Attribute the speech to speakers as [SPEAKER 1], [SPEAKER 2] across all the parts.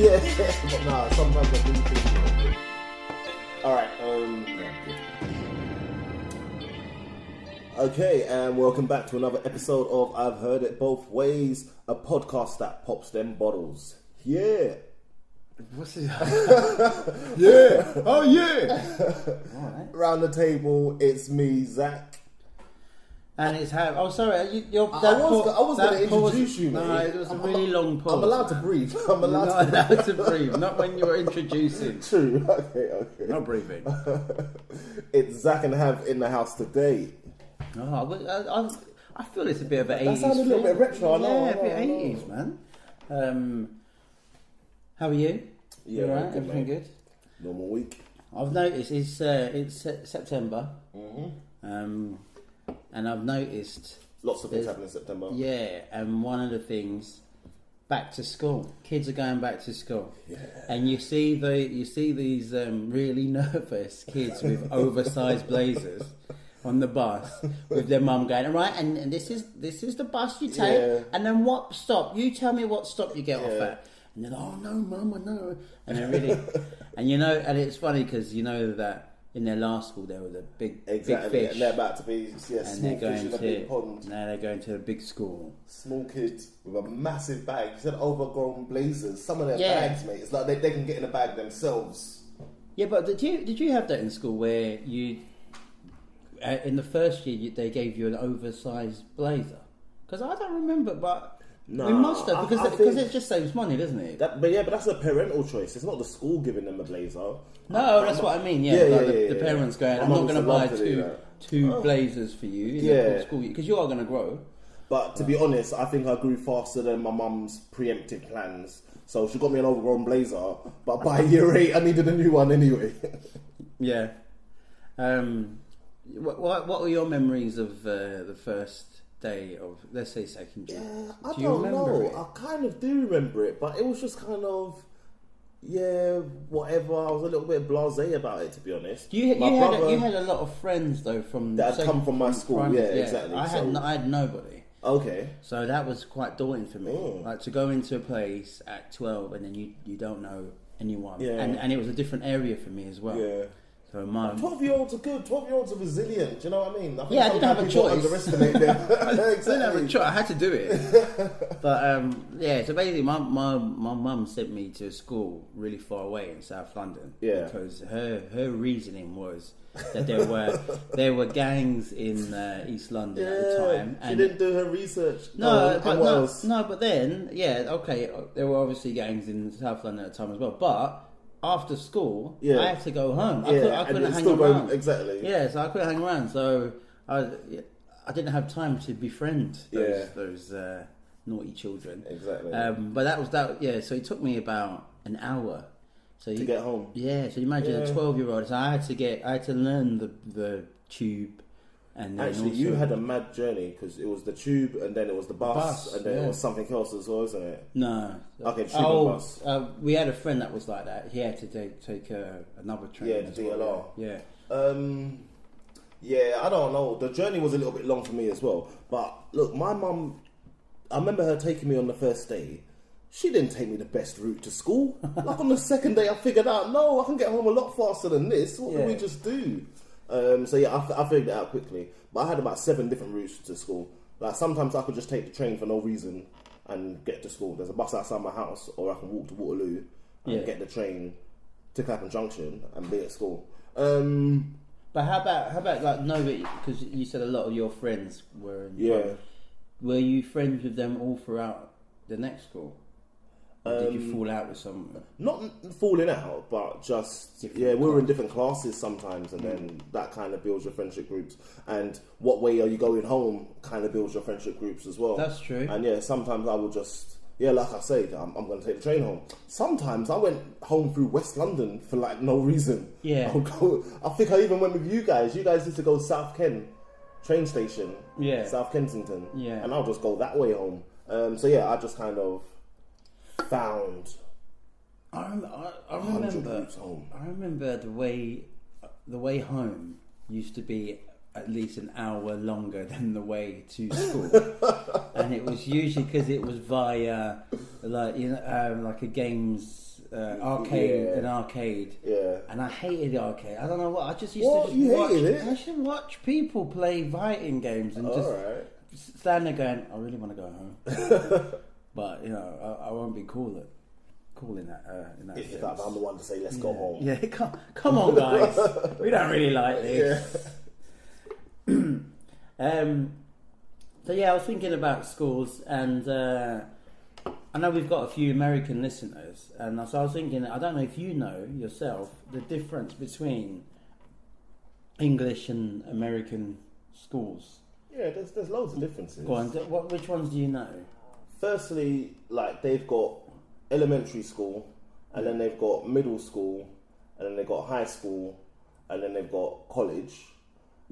[SPEAKER 1] Yeah, but nah, sometimes I do think. Alright, okay, and welcome back to another episode of I've Heard It Both Ways, a podcast that pops them bottles. Yeah.
[SPEAKER 2] What's it? Yeah. Oh yeah. Right.
[SPEAKER 1] Round the table, it's me, Zach.
[SPEAKER 2] And it's how. Oh, sorry. I
[SPEAKER 1] was going to introduce you, mate.
[SPEAKER 2] No, it was a really long pause.
[SPEAKER 1] I'm allowed to breathe. I'm
[SPEAKER 2] allowed to breathe. Not when you're introducing.
[SPEAKER 1] True. Okay.
[SPEAKER 2] Not breathing.
[SPEAKER 1] It's Zach and Hav in the house today.
[SPEAKER 2] Oh, I feel it's a bit of an 80s.
[SPEAKER 1] That sounds a little bit retro.
[SPEAKER 2] Yeah, a bit 80s, man. How are you?
[SPEAKER 1] Yeah,
[SPEAKER 2] you all right?
[SPEAKER 1] good,
[SPEAKER 2] Everything
[SPEAKER 1] mate.
[SPEAKER 2] good?
[SPEAKER 1] Normal week.
[SPEAKER 2] I've noticed it's September.
[SPEAKER 1] Mm-hmm.
[SPEAKER 2] And I've noticed
[SPEAKER 1] Lots of things happen in September.
[SPEAKER 2] Yeah, and one of the things, back to school. Kids are going back to school.
[SPEAKER 1] Yeah.
[SPEAKER 2] And you see these really nervous kids with oversized blazers on the bus with their mum going, right, and this is the bus you take, and then what stop? You tell me what stop you get off at. And they're like, oh no, mum, I know. And they're really, and it's funny because you know that in their last school there was a big fish,
[SPEAKER 1] and they're about to be small fish in a big pond.
[SPEAKER 2] Now they're going to a big school.
[SPEAKER 1] Small kids with a massive bag. You said overgrown blazers. Some of their bags, mate. It's like they can get in a bag themselves.
[SPEAKER 2] Yeah, but did you have that in school where you in the first year they gave you an oversized blazer? Because I don't remember, but. No, we must have because it just saves money, doesn't it?
[SPEAKER 1] But that's a parental choice. It's not the school giving them a blazer.
[SPEAKER 2] No, that's what I mean. Yeah, the parents going, I'm not going to buy two blazers for you in the school because you are going to grow.
[SPEAKER 1] But to be honest, I think I grew faster than my mum's preemptive plans. So she got me an overgrown blazer, but by year 8, I needed a new one anyway.
[SPEAKER 2] Yeah. What were your memories of the first day of, let's say, second year?
[SPEAKER 1] Yeah, I don't know. It? I kind of do remember it, but it was just kind of, whatever. I was a little bit blasé about it, to be honest.
[SPEAKER 2] You had a lot of friends though that had come
[SPEAKER 1] from my school. Exactly.
[SPEAKER 2] I had nobody.
[SPEAKER 1] Okay.
[SPEAKER 2] So that was quite daunting for me. Like to go into a place at 12 and then you don't know anyone. Yeah. And it was a different area for me as well. Yeah. So
[SPEAKER 1] 12-year-olds are good. 12-year-olds are resilient. Do you know what I mean?
[SPEAKER 2] I didn't have a choice.
[SPEAKER 1] Underestimate them.
[SPEAKER 2] Exactly. I didn't have a choice. I had to do it. But so basically, my mum sent me to a school really far away in South London. Yeah. Because her reasoning was that there were gangs in East London at the time.
[SPEAKER 1] And she didn't do her research.
[SPEAKER 2] But then there were obviously gangs in South London at the time as well, but. After school, I had to go home. I couldn't hang around.
[SPEAKER 1] Exactly.
[SPEAKER 2] Yeah, so I couldn't hang around. So I didn't have time to befriend those naughty children.
[SPEAKER 1] Exactly.
[SPEAKER 2] But that was that. Yeah. So it took me about an hour. To
[SPEAKER 1] get home.
[SPEAKER 2] Yeah. So imagine a 12-year-old. So I had to learn the tube. And then
[SPEAKER 1] actually, you had a mad journey because it was the tube, and then it was the bus and then it was something else as well, isn't it?
[SPEAKER 2] No.
[SPEAKER 1] Okay, tube and bus.
[SPEAKER 2] We had a friend that was like that. He had to take another train.
[SPEAKER 1] Yeah, the DLR.
[SPEAKER 2] Well. Yeah.
[SPEAKER 1] I don't know. The journey was a little bit long for me as well. But look, my mum, I remember her taking me on the first day. She didn't take me the best route to school. Like on the second day, I figured out, no, I can get home a lot faster than this. What can we just do? I figured it out quickly. But I had about 7 different routes to school. Like sometimes I could just take the train for no reason and get to school. There's a bus outside my house, or I can walk to Waterloo and get the train to Clapham Junction and be at school.
[SPEAKER 2] But how about like nobody? Because you said a lot of your friends were in Were you friends with them all throughout the next school? Or did you fall out with someone?
[SPEAKER 1] Not falling out, but just we were in different classes sometimes, and then that kind of builds your friendship groups. And what way are you going home kind of builds your friendship groups as well.
[SPEAKER 2] That's true.
[SPEAKER 1] And sometimes I will just like I said, I'm going to take the train home. Sometimes I went home through West London for like no reason.
[SPEAKER 2] Yeah.
[SPEAKER 1] I think I even went with you guys. You guys used to go South Ken train station. Yeah. South Kensington. Yeah. And I'll just go that way home. I just kind of found.
[SPEAKER 2] I remember the way home used to be at least an hour longer than the way to school, and it was usually because it was via like like a games arcade, an arcade.
[SPEAKER 1] Yeah.
[SPEAKER 2] And I hated the arcade. I don't know what. I just used
[SPEAKER 1] What?
[SPEAKER 2] to
[SPEAKER 1] You
[SPEAKER 2] watch.
[SPEAKER 1] hated it?
[SPEAKER 2] I should watch people play fighting games and just stand there going, I really want to go home. But I won't be cool in that. In that
[SPEAKER 1] If
[SPEAKER 2] sense.
[SPEAKER 1] I'm the one to say, let's go home.
[SPEAKER 2] Yeah, come on, guys. We don't really like this. So I was thinking about schools, and I know we've got a few American listeners, and so I was thinking, I don't know if you know yourself the difference between English and American schools.
[SPEAKER 1] Yeah, there's loads of differences.
[SPEAKER 2] Go on, which ones do you know?
[SPEAKER 1] Firstly, like they've got elementary school, and then they've got middle school, and then they've got high school, and then they've got college,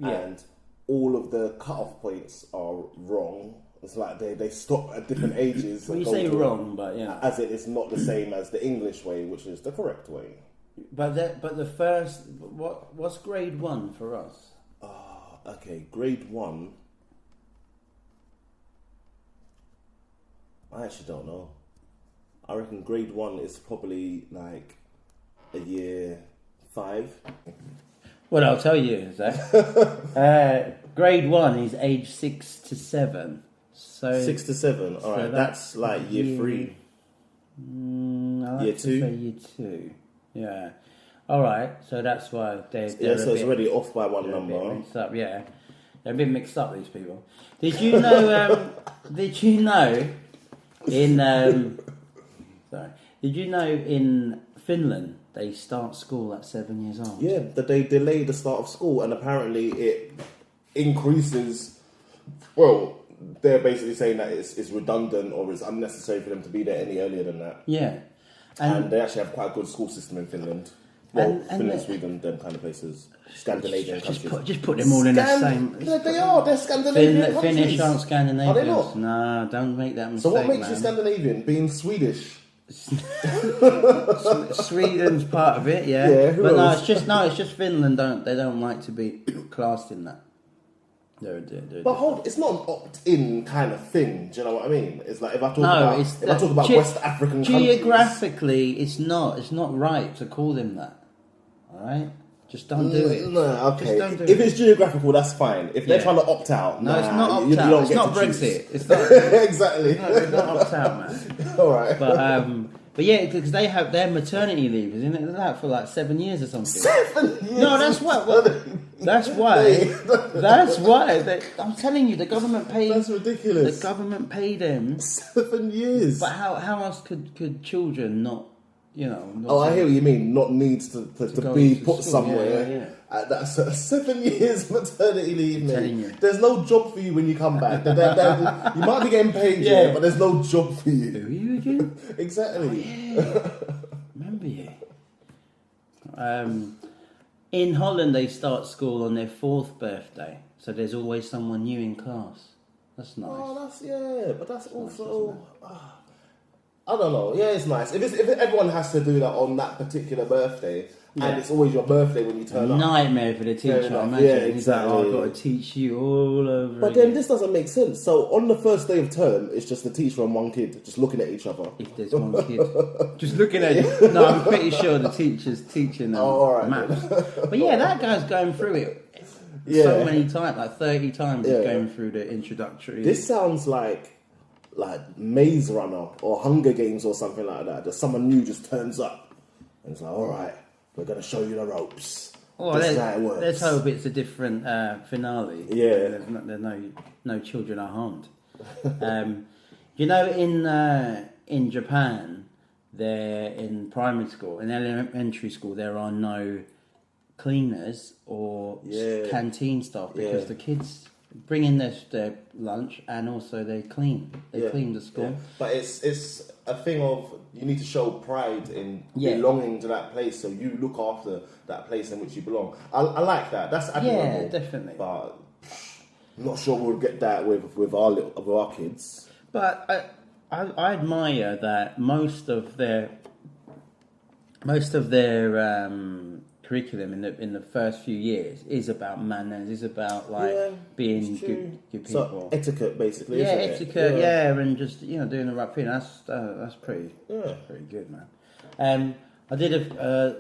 [SPEAKER 1] and all of the cut-off points are wrong. It's like they stop at different ages.
[SPEAKER 2] Well, you say wrong, but
[SPEAKER 1] as it is not the same as the English way, which is the correct way.
[SPEAKER 2] But the first, what's grade 1 for us?
[SPEAKER 1] Okay, grade 1. I actually don't know. I reckon grade 1 is probably like a year 5.
[SPEAKER 2] Well, I'll tell you, Zach. Grade 1 is age 6 to 7. So
[SPEAKER 1] 6 to 7. All right, that's like year 3.
[SPEAKER 2] Year
[SPEAKER 1] 2.
[SPEAKER 2] Say year 2. Yeah. All right. So that's why they're
[SPEAKER 1] so it's already off by one number.
[SPEAKER 2] A bit mixed up. Yeah, they're a bit mixed up. These people. Did you know? Did you know? Sorry. Did you know in Finland they start school at 7 years old?
[SPEAKER 1] Yeah, that they delay the start of school, and apparently it increases. Well, they're basically saying that it's redundant or it's unnecessary for them to be there any earlier than that.
[SPEAKER 2] Yeah,
[SPEAKER 1] and they actually have quite a good school system in Finland. Well, Finland, Sweden, them kind of places. Scandinavian countries.
[SPEAKER 2] Just put them all in the same...
[SPEAKER 1] They are. They're Scandinavian countries.
[SPEAKER 2] Finnish aren't Scandinavians.
[SPEAKER 1] Are they not?
[SPEAKER 2] No, don't make that mistake,
[SPEAKER 1] So what makes you Scandinavian? Being Swedish?
[SPEAKER 2] Sweden's part of it, yeah. But it's just Finland. They don't like to be classed in that.
[SPEAKER 1] But it's not an opt-in kind of thing. Do you know what I mean? It's like if I talk about West African
[SPEAKER 2] geographically, it's not right to call them that. All right, just don't do it.
[SPEAKER 1] No, okay. If it's geographical, that's fine. If they're trying to opt out,
[SPEAKER 2] it's not opt out. It's not Brexit. It's not
[SPEAKER 1] exactly.
[SPEAKER 2] No, it's not opt out, man.
[SPEAKER 1] All right.
[SPEAKER 2] But yeah, because they have their maternity leave, isn't it? That for like 7 years or something.
[SPEAKER 1] 7 years.
[SPEAKER 2] No, that's why. That's why. I'm telling you, the government paid.
[SPEAKER 1] That's ridiculous.
[SPEAKER 2] The government paid them
[SPEAKER 1] 7 years.
[SPEAKER 2] But how else could children not?
[SPEAKER 1] I hear what you mean. Not needs to be put somewhere.
[SPEAKER 2] Yeah.
[SPEAKER 1] That's 7 years maternity leave, mate.
[SPEAKER 2] Telling
[SPEAKER 1] There's no job for you when you come back. You might be getting paid, but there's no job for you.
[SPEAKER 2] Who are you again?
[SPEAKER 1] Exactly.
[SPEAKER 2] Remember you. In Holland, they start school on their 4th birthday, so there's always someone new in class. That's nice.
[SPEAKER 1] Oh, but that's also. I don't know. Yeah, it's nice. If everyone has to do that on that particular birthday, and it's always your birthday when you turn up.
[SPEAKER 2] Nightmare for the teacher. Imagine.
[SPEAKER 1] Yeah, exactly.
[SPEAKER 2] I've got to teach you all over.
[SPEAKER 1] But then this doesn't make sense. So on the first day of term, it's just the teacher and one kid just looking at each other.
[SPEAKER 2] If there's one kid just looking at you. No, I'm pretty sure the teacher's teaching maths. But yeah, that guy's going through it so many times, like 30 times. He's going through the introductory.
[SPEAKER 1] This sounds like Maze Runner or Hunger Games or something like that. That someone new just turns up and it's like, all right, we're going to show you the ropes. This is how it works.
[SPEAKER 2] Let's hope it's a different finale.
[SPEAKER 1] Yeah.
[SPEAKER 2] There's no children are harmed. In Japan, they're in primary school, in elementary school, there are no cleaners or canteen staff because the kids bring in their lunch and also they clean. They clean the school.
[SPEAKER 1] Yeah. But it's a thing of you need to show pride in belonging to that place, so you look after that place in which you belong. I like that. That's admirable.
[SPEAKER 2] Yeah, definitely.
[SPEAKER 1] But I'm not sure we'll get that with our kids.
[SPEAKER 2] But I admire that most of their curriculum in the first few years is about manners, is about being good people.
[SPEAKER 1] So etiquette, basically.
[SPEAKER 2] Yeah,
[SPEAKER 1] isn't
[SPEAKER 2] etiquette.
[SPEAKER 1] It?
[SPEAKER 2] Yeah, and just doing the right thing. That's pretty good, man. I did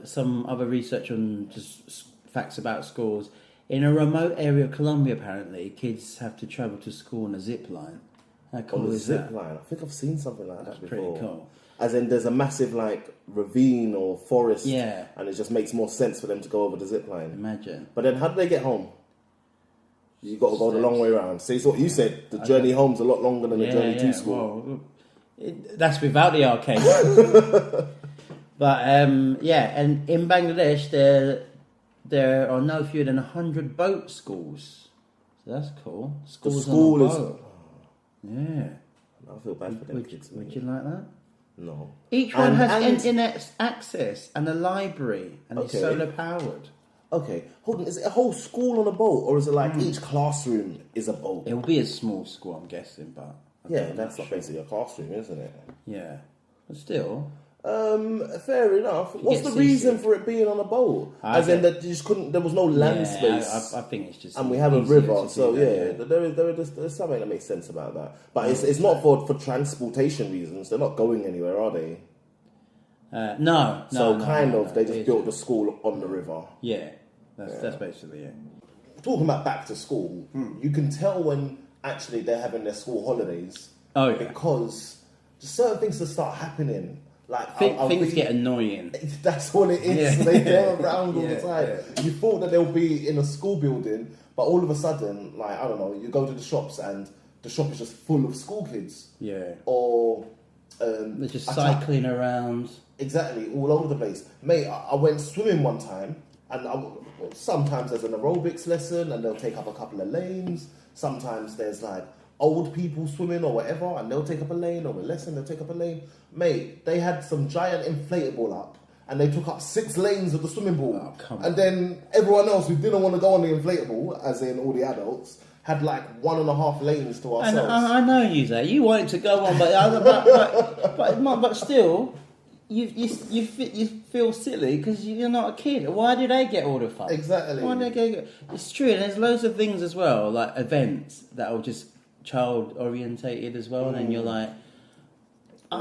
[SPEAKER 2] some other research on just facts about schools. In a remote area of Colombia, apparently, kids have to travel to school on a zip line. How cool is that?
[SPEAKER 1] Zip line. I think I've seen something like that before.
[SPEAKER 2] Pretty cool.
[SPEAKER 1] As in, there's a massive ravine or forest,
[SPEAKER 2] Yeah,
[SPEAKER 1] and it just makes more sense for them to go over the zip line.
[SPEAKER 2] Imagine.
[SPEAKER 1] But then, how do they get home? You got to go the long way around. See, it's what you said. The journey home's a lot longer than the journey to school.
[SPEAKER 2] Well, that's without the arcade. But and in Bangladesh there are no fewer than 100 boat schools. So that's cool. Schools on a boat. Yeah.
[SPEAKER 1] I feel bad for them kids.
[SPEAKER 2] Would you like that?
[SPEAKER 1] No.
[SPEAKER 2] Each one has internet access and a library, and it's solar powered.
[SPEAKER 1] Okay, hold on. Is it a whole school on a boat, or is it like each classroom is a boat?
[SPEAKER 2] It will be a small school, I'm guessing, but
[SPEAKER 1] that's not basically a classroom, isn't it?
[SPEAKER 2] Yeah, but still.
[SPEAKER 1] Fair enough. What's the reason for it being on a boat? As in that you just couldn't. There was no land space.
[SPEAKER 2] I think it's just.
[SPEAKER 1] And we have a river, so there's something that makes sense about that. But it's not for transportation reasons. They're not going anywhere, are they?
[SPEAKER 2] No.
[SPEAKER 1] They just built the school on the river.
[SPEAKER 2] Yeah, that's basically it.
[SPEAKER 1] Talking about back to school, you can tell when actually they're having their school holidays.
[SPEAKER 2] Oh yeah.
[SPEAKER 1] Because certain things that start happening. Like
[SPEAKER 2] things get annoying.
[SPEAKER 1] That's what it is.
[SPEAKER 2] Yeah.
[SPEAKER 1] They're around all the time.
[SPEAKER 2] Yeah.
[SPEAKER 1] You thought that they'll be in a school building, but all of a sudden, like I don't know, you go to the shops and the shop is just full of school kids.
[SPEAKER 2] Yeah.
[SPEAKER 1] Or
[SPEAKER 2] they're just cycling around.
[SPEAKER 1] Exactly, all over the place. Mate, I went swimming one time, and sometimes there's an aerobics lesson, and they'll take up a couple of lanes. Sometimes there's like old people swimming or whatever, and they'll take up a lane, or a lesson, they'll take up a lane. Mate, they had some giant inflatable up, and they took up 6 lanes of the swimming pool.
[SPEAKER 2] Oh, come on.
[SPEAKER 1] And then everyone else who didn't want to go on the inflatable, as in all the adults, had like 1.5 lanes to ourselves.
[SPEAKER 2] And I know you, Zay. You wanted to go on, but still, you feel silly because you're not a kid. Why do they get all the fun?
[SPEAKER 1] Exactly.
[SPEAKER 2] Why do they get? It's true, and there's loads of things as well, like events that are just child orientated as well, and you're like, I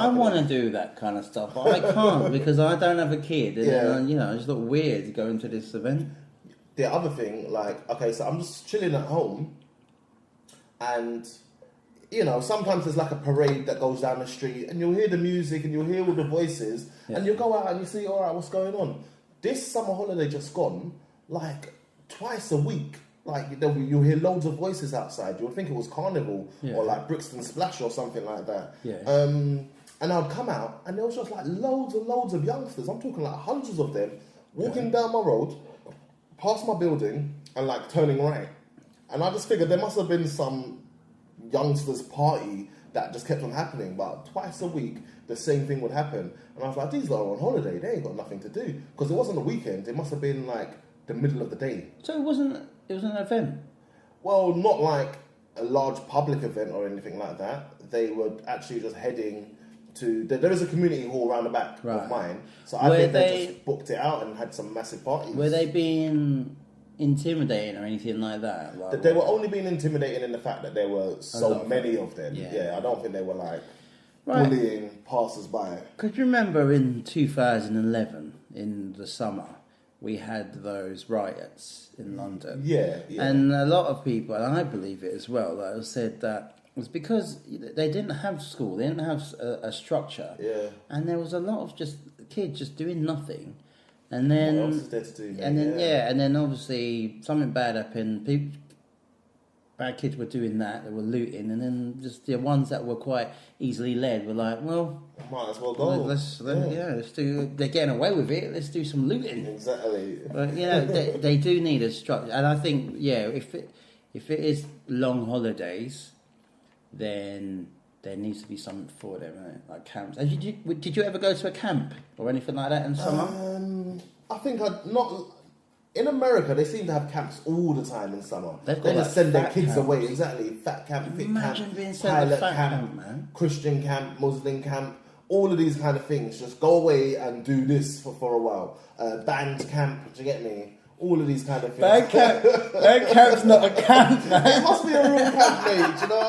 [SPEAKER 2] want to do that kind of stuff, but I can't because I don't have a kid, and I just look weird to go into this event.
[SPEAKER 1] The other thing, like, okay, so I'm just chilling at home, and sometimes there's like a parade that goes down the street, and you'll hear the music and you'll hear all the voices, and you'll go out and you see, all right, what's going on? This summer holiday just gone, like twice a week. Like you'll hear loads of voices outside. You'll think it was Carnival or like Brixton Splash or something like that.
[SPEAKER 2] Yeah.
[SPEAKER 1] And I'd come out and there was just like loads and loads of youngsters. I'm talking like hundreds of them walking down my road, past my building, and like turning right. And I just figured there must have been some youngsters party that just kept on happening. But twice a week, the same thing would happen. And I was like, these lot are on holiday. They ain't got nothing to do because it wasn't a weekend. It must have been like the middle of the day.
[SPEAKER 2] So it was an event?
[SPEAKER 1] Well, not like a large public event or anything like that. They were actually just heading to... There is a community hall around the back of mine. So I think they just booked it out and had some massive parties.
[SPEAKER 2] Were they being intimidating or anything like that?
[SPEAKER 1] They were only being intimidating in the fact that there were so many of them. Yeah, I don't think they were like bullying passers-by.
[SPEAKER 2] Could you remember in 2011, in the summer... we had those riots in London.
[SPEAKER 1] Yeah.
[SPEAKER 2] And a lot of people, and I believe it as well, that said that it was because they didn't have school, they didn't have a structure.
[SPEAKER 1] Yeah.
[SPEAKER 2] And there was a lot of just kids just doing nothing. And then...
[SPEAKER 1] what else is there to do?
[SPEAKER 2] And then obviously something bad happened. Bad kids were doing that, they were looting, and then just the ones that were quite easily led were like, well...
[SPEAKER 1] might as well go.
[SPEAKER 2] Let's do... They're getting away with it, let's do some looting.
[SPEAKER 1] Exactly.
[SPEAKER 2] But, they do need a structure. And I think, if it is long holidays, then there needs to be something for them, like camps. Did you ever go to a camp or anything like that in summer?
[SPEAKER 1] I think I'd not... In America, they seem to have camps all the time in summer. They just send their kids away. Exactly. Fat camp, fit
[SPEAKER 2] Imagine
[SPEAKER 1] camp,
[SPEAKER 2] being sent
[SPEAKER 1] pilot
[SPEAKER 2] to fat camp, man.
[SPEAKER 1] Christian camp, Muslim camp, all of these kind of things. Just go away and do this for a while. Band camp, do you get me? All of these kind of things.
[SPEAKER 2] Band camp's not a camp, man.
[SPEAKER 1] It must be a real camp, mate. Do you know?